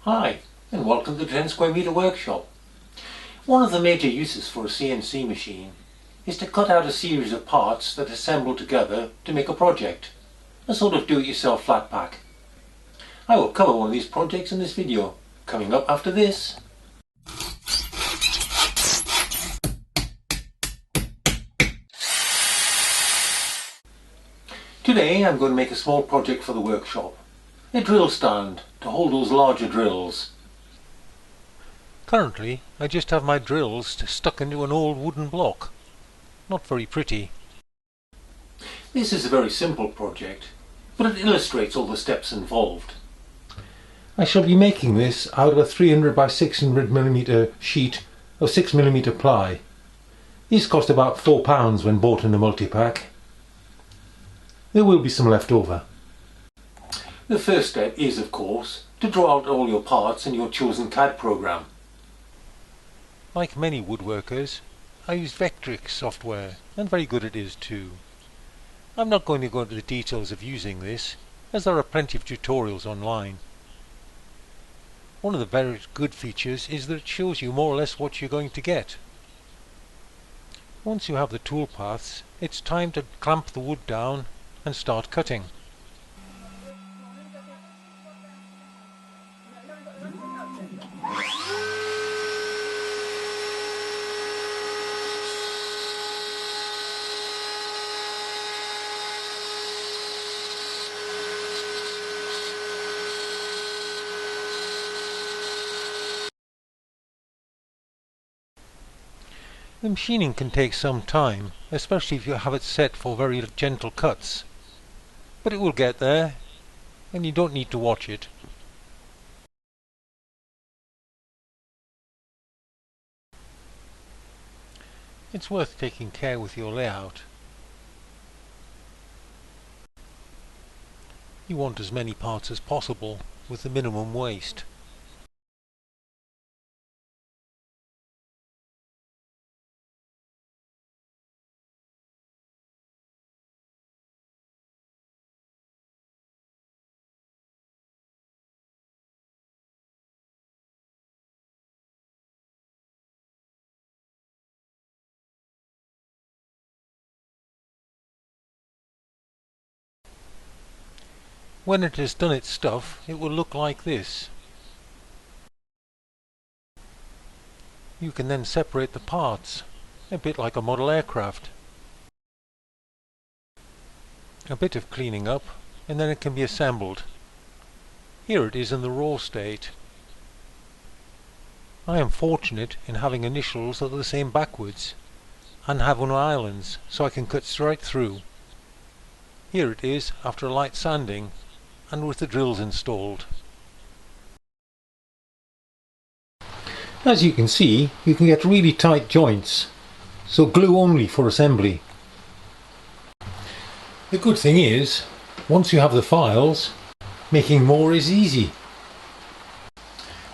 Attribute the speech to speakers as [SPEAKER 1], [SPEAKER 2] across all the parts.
[SPEAKER 1] Hi, and welcome to the 10 square meter workshop. One of the major uses for a CNC machine is to cut out a series of parts that assemble together to make a project, a sort of do-it-yourself flat pack. I will cover one of these projects in this video, coming up after this. Today I'm going to make a small project for the workshop. A drill stand to hold those larger drills. Currently I just have my drills stuck into an old wooden block. Not very pretty. This is a very simple project, but it illustrates all the steps involved. I shall be making this out of a 300 by 600mm sheet of 6mm ply. These cost about £4 when bought in a multi-pack. There will be some left over. The first step is, of course, to draw out all your parts in your chosen CAD program. Like many woodworkers, I use Vectrix software, and very good it is too. I'm not going to go into the details of using this, as there are plenty of tutorials online. One of the very good features is that it shows you more or less what you're going to get. Once you have the toolpaths, it's time to clamp the wood down and start cutting. The machining can take some time, especially if you have it set for very gentle cuts. But it will get there, and you don't need to watch it. It's worth taking care with your layout. You want as many parts as possible with the minimum waste. When it has done its stuff, it will look like this. You can then separate the parts, a bit like a model aircraft. A bit of cleaning up, and then it can be assembled. Here it is in the raw state. I am fortunate in having initials that are the same backwards, and have no islands, so I can cut straight through. Here it is after a light sanding, and with the drills installed. As you can see, you can get really tight joints, so glue only for assembly. The good thing is, once you have the files, making more is easy.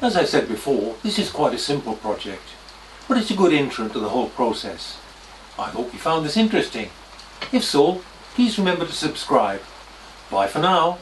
[SPEAKER 1] As I said before, this is quite a simple project, but it's a good intro to the whole process. I hope you found this interesting. If so, please remember to subscribe. Bye for now.